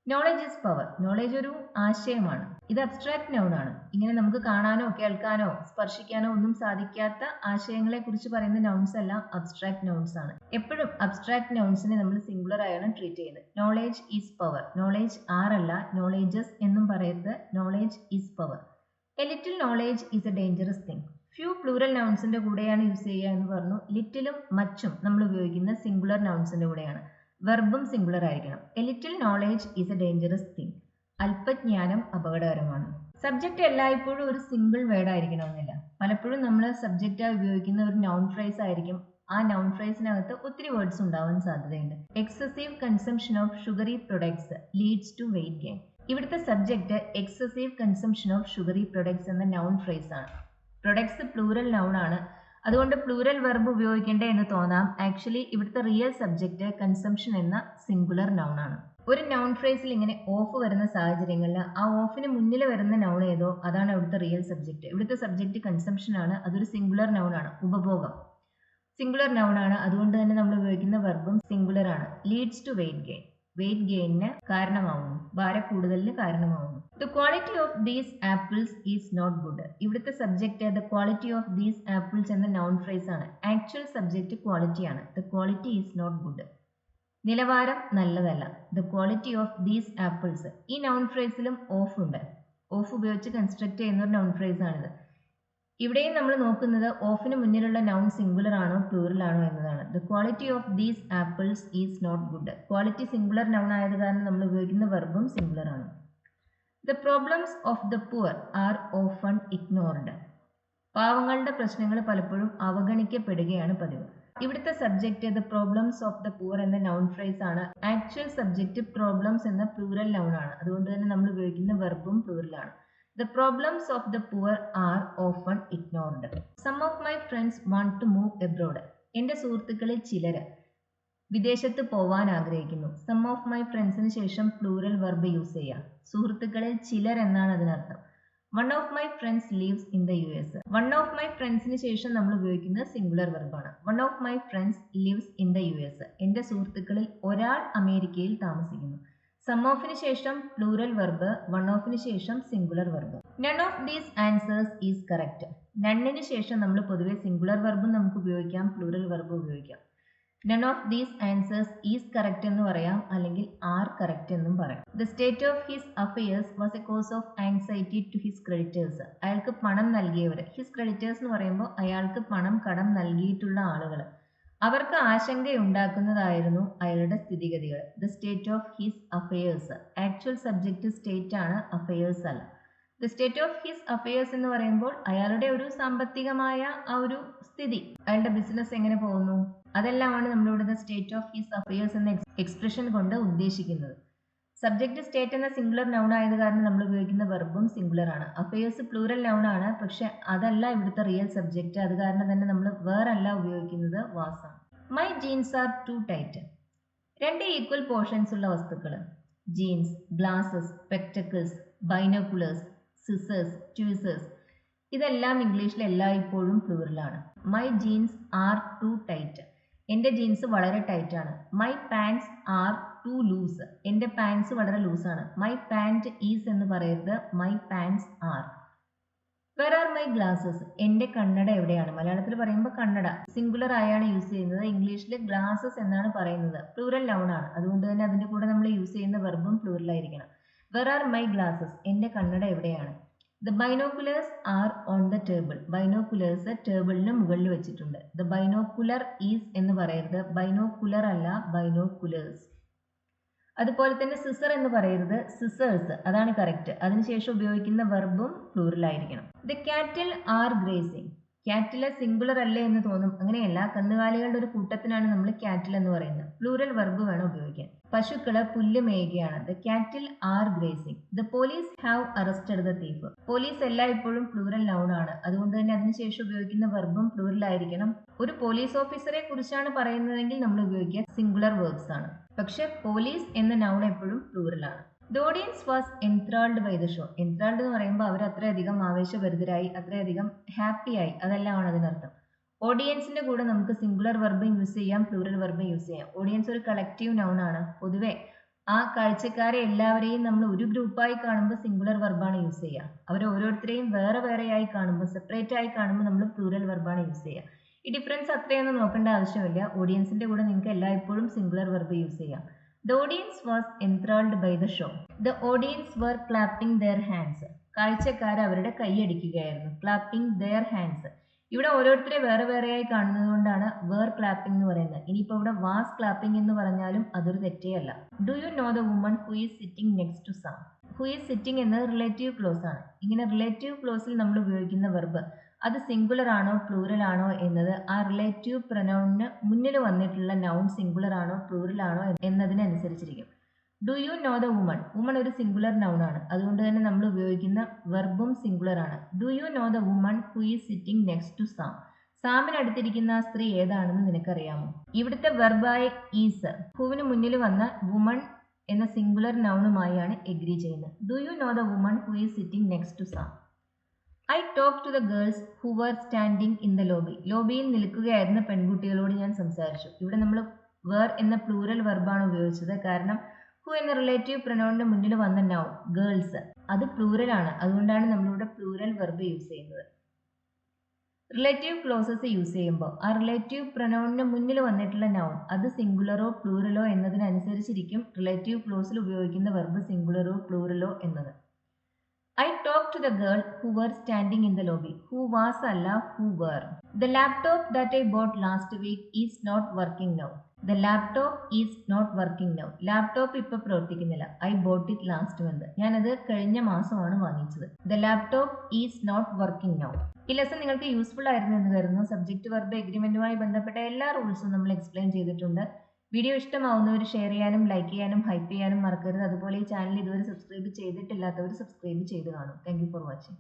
S1: Knowledge is power. നോളജ് ഒരു ആശയമാണ്. ഇത് അബ്സ്ട്രാക്ട് നൗൺ ആണ്. ഇങ്ങനെ നമുക്ക് കാണാനോ കേൾക്കാനോ സ്പർശിക്കാനോ ഒന്നും സാധിക്കാത്ത ആശയങ്ങളെ കുറിച്ച് പറയുന്ന നൗൺസ് എല്ലാം അബ്സ്ട്രാക്ട് നൗൺസ് ആണ്. എപ്പോഴും അബ്സ്ട്രാക്ട് നൗൺസിനെ നമ്മൾ സിംഗുലർ ആയാണ് ട്രീറ്റ് ചെയ്യുന്നത്. Knowledge is power. Knowledge are അല്ല, നോളേജസ് എന്നും പറയരുത്. Knowledge is power. A little knowledge is a dangerous thing. Few plural നൗൺസിന്റെ കൂടെയാണ് യൂസ് ചെയ്യുക എന്ന് പറഞ്ഞു. ലിറ്റിലും മച്ചും നമ്മൾ ഉപയോഗിക്കുന്ന സിംഗുലർ നൗൺസിന്റെ കൂടെയാണ്. വെർബും സിംഗുലർ ആയിരിക്കണം. A little knowledge is a dangerous thing. അല്പജ്ഞാനം അപകടകരമാണ്. സബ്ജക്റ്റ് എല്ലായ്പ്പോഴും ഒരു സിംഗിൾ വേർഡ് ആയിരിക്കണമെന്നില്ല. പലപ്പോഴും നമ്മൾ സബ്ജക്റ്റായി ഉപയോഗിക്കുന്ന ഒരു നൗൺ ഫ്രേസ് ആയിരിക്കും. ആ നൗൺ ഫ്രേസിനകത്ത് ഒത്തിരി വേർഡ്സ് ഉണ്ടാവാൻ സാധ്യതയുണ്ട്. Excessive consumption of sugary products leads to weight gain. ഇവിടുത്തെ subject excessive consumption of sugary products എന്ന നൗൺ ഫ്രേസ് ആണ്. പ്രൊഡക്ട്സ് പ്ലൂറൽ നൗൺ ആണ്. അതുകൊണ്ട് പ്ലൂറൽ വെർബ് ഉപയോഗിക്കേണ്ടേ എന്ന് തോന്നാം. ആക്ച്വലി ഇവിടുത്തെ റിയൽ സബ്ജക്റ്റ് കൺസംഷൻ എന്ന സിംഗുലർ നൗൺ ആണ്. ഒരു നൗൺ ഫ്രേസിൽ ഇങ്ങനെ ഓഫ് വരുന്ന സാഹചര്യങ്ങളിൽ ആ ഓഫിന് മുന്നിൽ വരുന്ന നൗൺ ഏതോ അതാണ് അവിടുത്തെ റിയൽ സബ്ജക്റ്റ്. ഇവിടുത്തെ സബ്ജക്റ്റ് കൺസംഷൻ ആണ്. അതൊരു സിംഗുലർ നൗൺ ആണ്. ഉപഭോഗം സിംഗുലർ നൗൺ ആണ്. അതുകൊണ്ട് തന്നെ നമ്മൾ ഉപയോഗിക്കുന്ന വെർബും സിംഗുലർ ആണ്. Leads to weight gain. Weight ഗെയിനിന് കാരണമാവുന്നു, ഭാരക്കൂടുതലിന് കാരണമാവുന്നു. The quality of these apples is not good. ഇവിടുത്തെ subject the quality of these apples എന്ന നൗൺ ഫ്രേസ് ആണ്. ആക്ച്വൽ സബ്ജക്റ്റ് ക്വാളിറ്റി ആണ്. The quality is not good. നിലവാരം നല്ലതല്ല. The quality of these apples. ഈ നൗൺ ഫ്രേസിലും ഓഫ് ഉണ്ട്. ഓഫ് ഉപയോഗിച്ച് കൺസ്ട്രക്ട് ചെയ്യുന്ന ഒരു നൗൺ ഫ്രേസ് ആണിത്. ഇവിടെയും നമ്മൾ നോക്കുന്നത് ഓഫിന് മുന്നിലുള്ള നൗൺ സിംഗുലർ ആണോ പ്ലൂറൽ ആണോ എന്നതാണ്. The quality of these apples is not good. Quality singular noun ആയത് കാരണം നമ്മൾ ഉപയോഗിക്കുന്ന വെർബും സിംഗുലർ ആണ്. The problems of the poor are often ignored. പാവങ്ങളുടെ പ്രശ്നങ്ങൾ പലപ്പോഴും അവഗണിക്കപ്പെടുകയാണ് പതിവ്. ഇവിടുത്തെ subject the problems of the poor എന്ന നൗൺ ഫ്രേസ് ആണ്. ആക്ച്വൽ സബ്ജക്റ്റ് പ്രോബ്ലംസ് എന്ന പ്ലൂറൽ നൗൺ ആണ്. അതുകൊണ്ട് തന്നെ നമ്മൾ ഉപയോഗിക്കുന്ന വെർബും പ്ലൂറൽ ആണ്. The problems of the poor are often ignored. Some of my friends want to move abroad. എൻ്റെ സുഹൃത്തുക്കളിൽ ചിലർ വിദേശത്ത് പോവാൻ ആഗ്രഹിക്കുന്നു. സം ഓഫ് മൈ ഫ്രണ്ട്സിന് ശേഷം പ്ലൂറൽ വെർബ് യൂസ് ചെയ്യുക. സുഹൃത്തുക്കളിൽ ചിലർ എന്നാണ് അതിനർത്ഥം. One of my friends lives in the US. One of my ഫ്രണ്ട്സിന് ശേഷം നമ്മൾ ഉപയോഗിക്കുന്നത് സിംഗുലർ വെർബാണ്. One of my friends lives in the US. എൻ്റെ സുഹൃത്തുക്കളിൽ ഒരാൾ അമേരിക്കയിൽ താമസിക്കുന്നു. സം ഓഫിന് ശേഷം പ്ലൂറൽ വെർബ്, വൺ ഓഫിന് ശേഷം singular verb. None of these answers is correct. നണ്ണിന് ശേഷം നമ്മൾ പൊതുവെ സിംഗുലർ വെർബും നമുക്ക് ഉപയോഗിക്കാം, പ്ലൂറൽ വെർബ് ഉപയോഗിക്കാം. None of these answers is correct എന്ന് പറയാം, അല്ലെങ്കിൽ ആർ കറക്റ്റ് എന്നും പറയാം. The state of his affairs was a cause of anxiety to his creditors. അയാൾക്ക് പണം നൽകിയവർ, ഹിസ് ക്രെഡിറ്റേഴ്സ് എന്ന് പറയുമ്പോൾ അയാൾക്ക് പണം കടം നൽകിയിട്ടുള്ള ആളുകൾ, അവർക്ക് ആശങ്കയുണ്ടാക്കുന്നതായിരുന്നു അയാളുടെ സ്ഥിതിഗതികൾ. The state of his affairs, actual subject state ആണ്, അഫയേഴ്സ് അല്ല. The state of his affairs എന്ന് പറയുമ്പോൾ അയാളുടെ ഒരു സാമ്പത്തികമായ ആ ഒരു സ്ഥിതി, അയാളുടെ ബിസിനസ് എങ്ങനെ പോകുന്നു, അതെല്ലാമാണ് നമ്മളിവിടെ the state of his affairs എന്ന എക്സ്പ്രഷൻ കൊണ്ട് ഉദ്ദേശിക്കുന്നത്. സബ്ജക്റ്റ് സ്റ്റേറ്റ് എന്ന സിംഗുലർ നൗൺ ആയത് കാരണം നമ്മൾ ഉപയോഗിക്കുന്ന വെർബും സിംഗുലർ ആണ്. അഫയേഴ്സ് പ്ലൂറൽ നൗൺ ആണ്, പക്ഷെ അതല്ല ഇവിടുത്തെ റിയൽ സബ്ജക്റ്റ്. അത് കാരണം തന്നെ നമ്മൾ വേർ അല്ല ഉപയോഗിക്കുന്നത്, വാസ് ആണ്. My jeans are too tight. രണ്ട് ഈക്വൽ പോർഷൻസ് ഉള്ള വസ്തുക്കൾ, jeans, glasses, spectacles, binoculars, scissors, tweezers, ഇതെല്ലാം ഇംഗ്ലീഷിൽ എല്ലായ്പ്പോഴും പ്ലൂറലാണ്. My jeans are too tight, എൻ്റെ ജീൻസ് വളരെ ടൈറ്റ് ആണ്. My pants are too loose, എൻ്റെ പാൻസ് വളരെ ലൂസാണ്. മൈ പാൻറ് ഈസ് എന്ന് പറയരുത്, my pants are. Where are my glasses, എൻ്റെ കണ്ണട എവിടെയാണ്. മലയാളത്തിൽ പറയുമ്പോൾ കണ്ണട സിംഗുലർ ആയാണ് യൂസ് ചെയ്യുന്നത്, ഇംഗ്ലീഷിൽ ഗ്ലാസസ് എന്നാണ് പറയുന്നത്, പ്ലൂറൽ നൗൺ ആണ്. അതുകൊണ്ട് തന്നെ അതിൻ്റെ കൂടെ നമ്മൾ യൂസ് ചെയ്യുന്ന വെർബും പ്ലൂറൽ ആയിരിക്കണം. വെർ ആർ മൈ ഗ്ലാസസ്, എൻ്റെ കണ്ണട എവിടെയാണ്. The binoculars are on the table, binoculars ടേബിളിന് മുകളിൽ വെച്ചിട്ടുണ്ട്. ദ ബൈനോക്കുലർ ഈസ് എന്ന് പറയരുത്, ബൈനോക്കുലർ അല്ല, ബൈനോക്കുലേഴ്സ്. അതുപോലെ തന്നെ സിസർ എന്ന് പറയരുത്, സിസേഴ്സ്, അതാണ് കറക്റ്റ്. അതിനുശേഷം ഉപയോഗിക്കുന്ന വെർബും പ്ലൂറൽ ആയിരിക്കണം. The cattle are grazing, cattle singular അല്ലേ എന്ന് തോന്നും, അങ്ങനെയല്ല. കന്നുകാലികളുടെ ഒരു കൂട്ടത്തിനാണ് നമ്മൾ കാറ്റിൽ എന്ന് പറയുന്നത്. പ്ലൂറൽ വെർബ് വേണം ഉപയോഗിക്കാൻ. പശുക്കള് പുല്ല് മേയുകയാണ്. The cattle are grazing. The police have arrested the thief. Police എല്ലായ്പ്പോഴും പ്ലൂറൽ നൗൺ ആണ്, അതുകൊണ്ട് തന്നെ അതിനുശേഷം ഉപയോഗിക്കുന്ന വെർബും പ്ലൂറൽ ആയിരിക്കണം. ഒരു പോലീസ് ഓഫീസറെ കുറിച്ചാണ് പറയുന്നതെങ്കിൽ നമ്മൾ ഉപയോഗിക്കുക സിംഗുലർ വെർബ്സ് ആണ്. പക്ഷെ പോലീസ് എന്ന നൗൺ എപ്പോഴും പ്ലൂറൽ ആണ്. The audience was enthralled by the show. Enthralled എന്ന് പറയുമ്പോൾ അവർ അത്രയധികം ആവേശഭരിതരായി, അത്രയധികം ഹാപ്പി ആയി, അതെല്ലാമാണ് അതിനർത്ഥം. ഓഡിയൻസിന്റെ കൂടെ നമുക്ക് സിംഗുലർ വെർബ് യൂസ് ചെയ്യാം, പ്ലൂറൽ വെർബ് യൂസ് ചെയ്യാം. ഓഡിയൻസ് ഒരു കളക്റ്റീവ് നൗൺ ആണ്. പൊതുവെ ആ കാഴ്ചക്കാരെ എല്ലാവരെയും നമ്മൾ ഒരു ഗ്രൂപ്പായി കാണുമ്പോൾ സിംഗുലർ വെർബാണ് യൂസ് ചെയ്യുക. അവർ ഓരോരുത്തരെയും വേറെ വേറെയായി കാണുമ്പോൾ, സെപ്പറേറ്റ് ആയി കാണുമ്പോൾ നമ്മൾ പ്ലൂറൽ വെർബാണ് യൂസ് ചെയ്യുക. ഈ ഡിഫറൻസ് അത്രയൊന്നും നോക്കേണ്ട ആവശ്യമില്ല. ഓഡിയൻസിന്റെ കൂടെ നിങ്ങൾക്ക് എല്ലായ്പ്പോഴും സിംഗുലർ വെർബ് യൂസ് ചെയ്യാം. The audience was enthralled by the show. The audience were clapping their hands. കാഴ്ചക്കാർ അവരുടെ കൈയടിക്കുകയായിരുന്നു. clapping their hands. ഇവിടെ ഓരോരുത്തരെ വേറെ വേറെയായി കാണുന്നത് കൊണ്ടാണ് were clapping എന്ന് പറയുന്നത്. ഇനിയിപ്പോൾ ഇവിടെ was clapping എന്ന് പറഞ്ഞാലും അതൊരു തെറ്റേയല്ല. Do you know the woman who is sitting next to Sam? Who is sitting എന്നത് റിലേറ്റീവ് ക്ലോസ് ആണ്. ഇങ്ങനെ റിലേറ്റീവ് ക്ലോസിൽ നമ്മൾ ഉപയോഗിക്കുന്ന വെർബ് അത് സിംഗുലർ ആണോ പ്ലൂറൽ ആണോ എന്നത് ആ റിലേറ്റീവ് പ്രൊനൗണിന് മുന്നിൽ വന്നിട്ടുള്ള നൗൺ സിംഗുലർ ആണോ പ്ലൂറൽ ആണോ എന്നതിനനുസരിച്ചിരിക്കും. Do you know the woman, woman ഒരു സിംഗുലർ നൗൺ ആണ്, അതുകൊണ്ട് തന്നെ നമ്മൾ ഉപയോഗിക്കുന്ന വെർബും സിംഗുലർ ആണ്. Do you know the woman who is sitting next to Sam, സാമിനടുത്തിരിക്കുന്ന ആ സ്ത്രീ ഏതാണെന്ന് നിനക്കറിയാമോ. ഇവിടുത്തെ വെർബായ ഈസ് ഹുവിന് മുന്നിൽ വന്ന വുമൺ എന്ന സിംഗുലർ നൗണുമായാണ് എഗ്രി ചെയ്യുന്നത്. Do you know the woman who is sitting next to Sam. I talked to the girls who were standing in the lobby. ലോബിയിൽ നിൽക്കുകയായിരുന്ന പെൺകുട്ടികളോട് ഞാൻ സംസാരിച്ചു. ഇവിടെ നമ്മൾ വേർ എന്ന പ്ലൂറൽ വെർബാണ് ഉപയോഗിച്ചത്, കാരണം ഹു എന്ന റിലേറ്റീവ് പ്രൊനൗണിന് മുന്നിൽ വന്ന നൗൺ ഗേൾസ് അത് പ്ലൂറൽ ആണ്, അതുകൊണ്ടാണ് നമ്മളിവിടെ പ്ലൂറൽ വെർബ് യൂസ് ചെയ്യുന്നത്. റിലേറ്റീവ് ക്ലോസസ് യൂസ് ചെയ്യുമ്പോൾ ആ റിലേറ്റീവ് പ്രൊനൗണിന് മുന്നിൽ വന്നിട്ടുള്ള നൗൺ അത് സിംഗുലറോ പ്ലൂറലോ എന്നതിനനുസരിച്ചിരിക്കും റിലേറ്റീവ് ക്ലോസിൽ ഉപയോഗിക്കുന്ന വെർബ് സിംഗുലറോ പ്ലൂറലോ എന്നത്. I talked to the girl who were standing in the lobby. Who was അല്ല, who were. The laptop that I bought last week is not working now. The laptop is not working now. Laptop ഇപ്പോൾ പ്രവർത്തിക്കുന്നില്ല. I bought it last month. ഞാനത് കഴിഞ്ഞ മാസമാണ് വാങ്ങിച്ചത്. The laptop is not working now. ഈ ലെസൺ നിങ്ങൾക്ക് യൂസ്ഫുൾ ആയിരുന്നു എന്ന് കരുതുന്നു. സബ്ജക്റ്റ് വെർബ് എഗ്രിമെന്റുമായി ബന്ധപ്പെട്ട എല്ലാ റൂൾസും നമ്മൾ എക്സ്പ്ലെയിൻ ചെയ്തിട്ടുണ്ട്. വീഡിയോ ഇഷ്ടമാവുന്നവർ ഷെയർ ചെയ്യാനും ലൈക്ക് ചെയ്യാനും ഹൈപ്പ് ചെയ്യാനും മറക്കരുത്. അതുപോലെ ഈ ചാനൽ ഇതുവരെ സബ്സ്ക്രൈബ് ചെയ്തിട്ടില്ലാത്തവർ സബ്സ്ക്രൈബ് ചെയ്ത് കാണും. Thank you for watching.